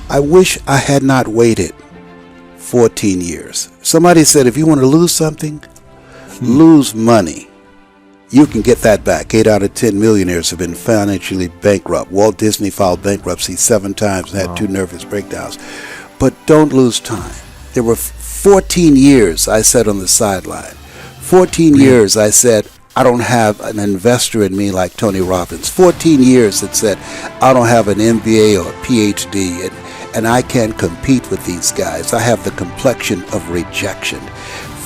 I wish I had not waited 14 years. Somebody said if you want to lose something, lose money. You can get that back. 8 out of 10 millionaires have been financially bankrupt. Walt Disney filed bankruptcy 7 times and had 2 nervous breakdowns. But don't lose time. There were 14 years I sat on the sideline. 14 years I said, I don't have an investor in me like Tony Robbins. 14 years that said, I don't have an MBA or a PhD, and I can't compete with these guys. I have the complexion of rejection.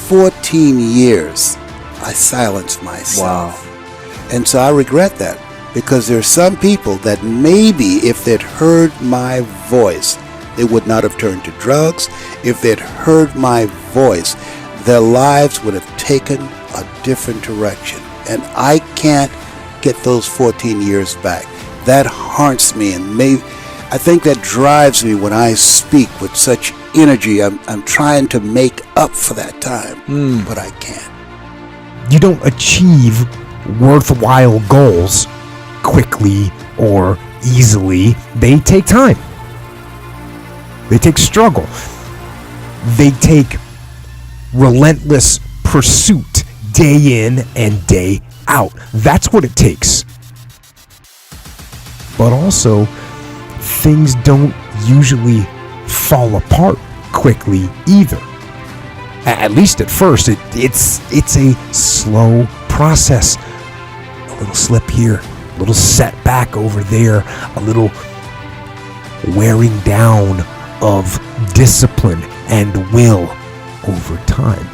14 years I silenced myself. Wow. And so I regret that, because there's some people that maybe if they'd heard my voice, they would not have turned to drugs. If they'd heard my voice, their lives would have taken a different direction. And I can't get those 14 years back. That haunts me, and I think that drives me when I speak with such energy. I'm trying to make up for that time, but I can't. You don't achieve worthwhile goals quickly or easily. They take time. They take struggle. They take relentless pursuit day in and day out. That's what it takes. But also, things don't usually fall apart quickly either. At least at first, it's a slow process. A little slip here, a little setback over there, a little wearing down of discipline and will over time.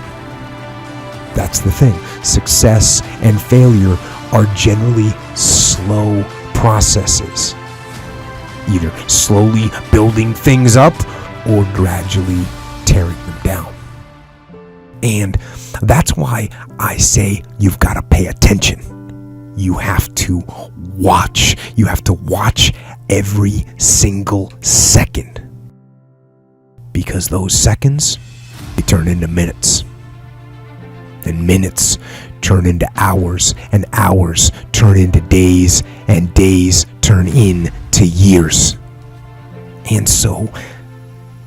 That's the thing. Success and failure are generally slow processes. Either slowly building things up or gradually tearing them down. And that's why I say you've got to pay attention. You have to watch. You have to watch every single second. Because those seconds, they turn into minutes. And minutes turn into hours, and hours turn into days, and days turn into years. And so,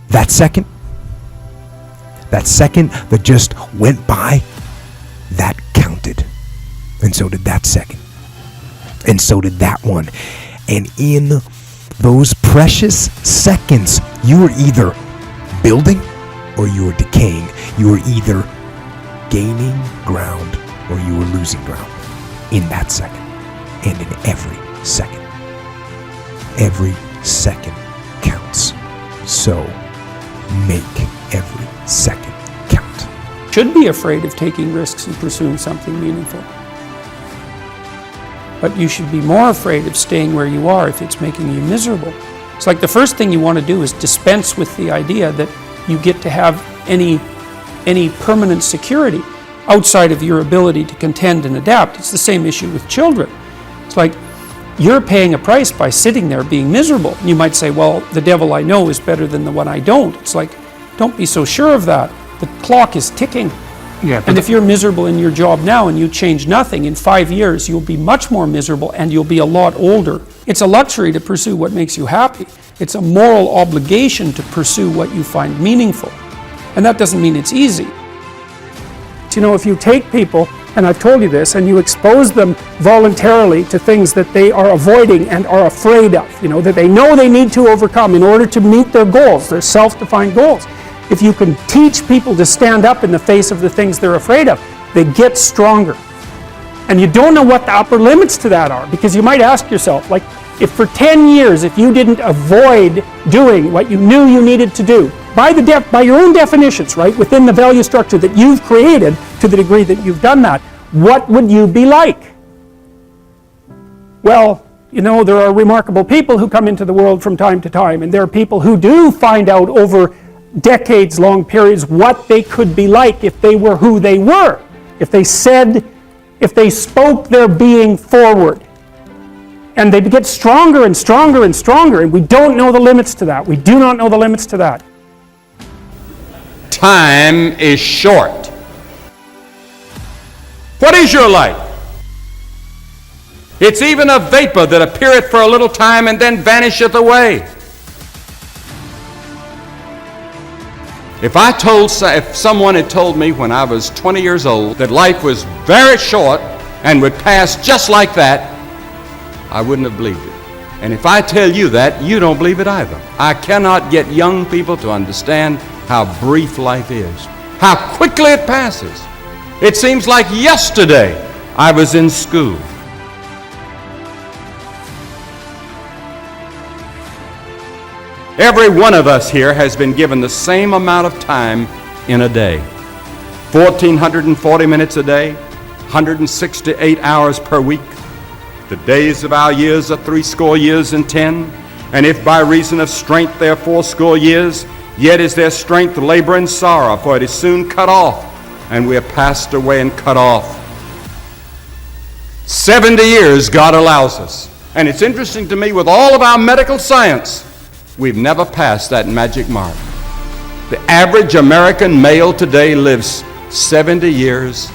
that second that just went by, that counted. And so did that second. And so did that one. And in those precious seconds, you were either building or you were decaying. You were either gaining ground or you were losing ground in that second, and in every second. Every second counts. So make every second count. Should be afraid of taking risks and pursuing something meaningful. But you should be more afraid of staying where you are if it's making you miserable. It's like the first thing you want to do is dispense with the idea that you get to have any permanent security outside of your ability to contend and adapt. It's the same issue with children. It's like you're paying a price by sitting there being miserable. You might say, well, the devil I know is better than the one I don't. It's like, don't be so sure of that. The clock is ticking. Yeah, and if you're miserable in your job now and you change nothing, in 5 years you'll be much more miserable and you'll be a lot older. It's a luxury to pursue what makes you happy. It's a moral obligation to pursue what you find meaningful. And that doesn't mean it's easy. You know, if you take people, and I've told you this, and you expose them voluntarily to things that they are avoiding and are afraid of, that they know they need to overcome in order to meet their goals, their self-defined goals. If you can teach people to stand up in the face of the things they're afraid of, they get stronger. And you don't know what the upper limits to that are, because you might ask yourself, like, if for 10 years, if you didn't avoid doing what you knew you needed to do, by your own definitions, right, within the value structure that you've created, to the degree that you've done that, what would you be like? Well, there are remarkable people who come into the world from time to time, and there are people who do find out over decades-long periods what they could be like if they were who they were, if they spoke their being forward. And they get stronger and stronger and stronger, and we don't know the limits to that. We do not know the limits to that. Time is short. What is your life? It's even a vapor that appeareth for a little time and then vanisheth away. If someone had told me when I was 20 years old that life was very short and would pass just like that, I wouldn't have believed it. And if I tell you that, you don't believe it either. I cannot get young people to understand how brief life is, how quickly it passes. It seems like yesterday I was in school. Every one of us here has been given the same amount of time in a day. 1,440 minutes a day, 168 hours per week. The days of our years are 80 years and 10. And if by reason of strength they are 80 years, yet is their strength labor and sorrow, for it is soon cut off, and we are passed away and cut off. 70 years God allows us. And it's interesting to me, with all of our medical science, we've never passed that magic mark. The average American male today lives 70 years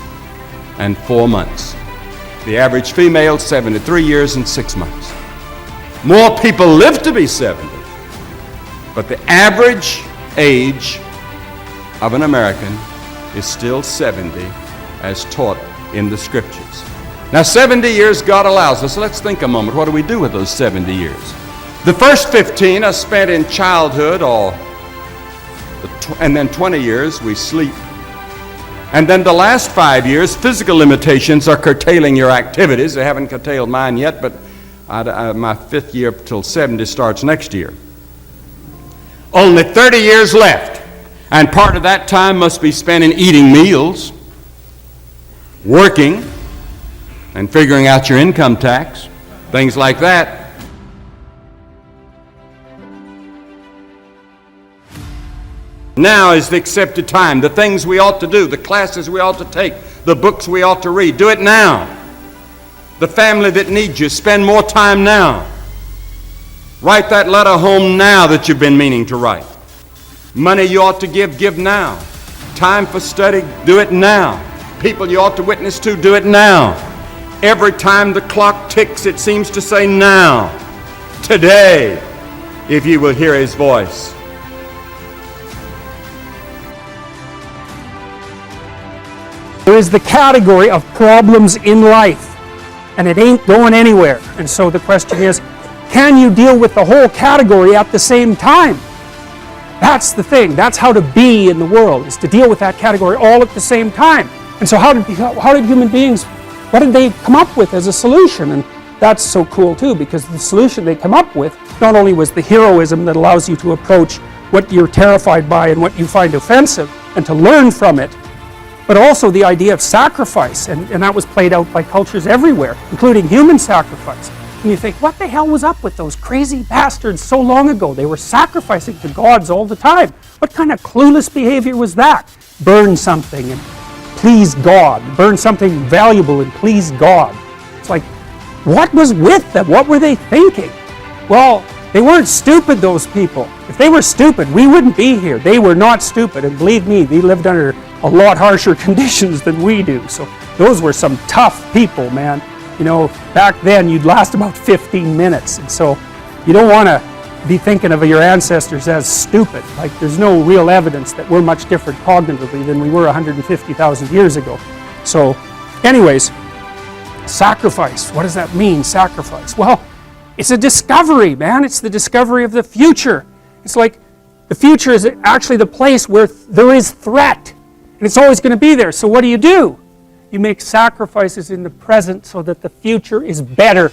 and 4 months. The average female, 73 years and 6 months. More people live to be 70, but the average age of an American is still 70, as taught in the Scriptures. Now, 70 years God allows us. Let's think a moment. What do we do with those 70 years? The first 15 are spent in childhood, and then 20 years we sleep. And then the last 5 years, physical limitations are curtailing your activities. They haven't curtailed mine yet, but my 5th year till 70 starts next year. Only 30 years left, and part of that time must be spent in eating meals, working, and figuring out your income tax, things like that. Now is the accepted time. The things we ought to do, the classes we ought to take, the books we ought to read, do it now. The family that needs you, spend more time now. Write that letter home now that you've been meaning to write. Money you ought to give now. Time for study, do it now. People you ought to witness to, do it now. Every time the clock ticks, it seems to say now. Today, if you will hear His voice. There is the category of problems in life, and it ain't going anywhere. And so the question is, can you deal with the whole category at the same time? That's the thing. That's how to be in the world, is to deal with that category all at the same time. And so how did human beings, what did they come up with as a solution? And that's so cool too, because the solution they come up with not only was the heroism that allows you to approach what you're terrified by and what you find offensive and to learn from it, but also the idea of sacrifice, and that was played out by cultures everywhere, including human sacrifice. And you think, what the hell was up with those crazy bastards so long ago? They were sacrificing to gods all the time. What kind of clueless behavior was that? Burn something and please God. Burn something valuable and please God. It's like, what was with them? What were they thinking? Well, they weren't stupid, those people. If they were stupid, we wouldn't be here. They were not stupid, and believe me, they lived under a lot harsher conditions than we do. So those were some tough people, man. You know, back then you'd last about 15 minutes. And so you don't want to be thinking of your ancestors as stupid. Like, there's no real evidence that we're much different cognitively than we were 150,000 years ago. So anyways, sacrifice. What does that mean, sacrifice? Well, it's a discovery, man. It's the discovery of the future. It's like the future is actually the place where there is threat. And it's always going to be there. So what do? You make sacrifices in the present so that the future is better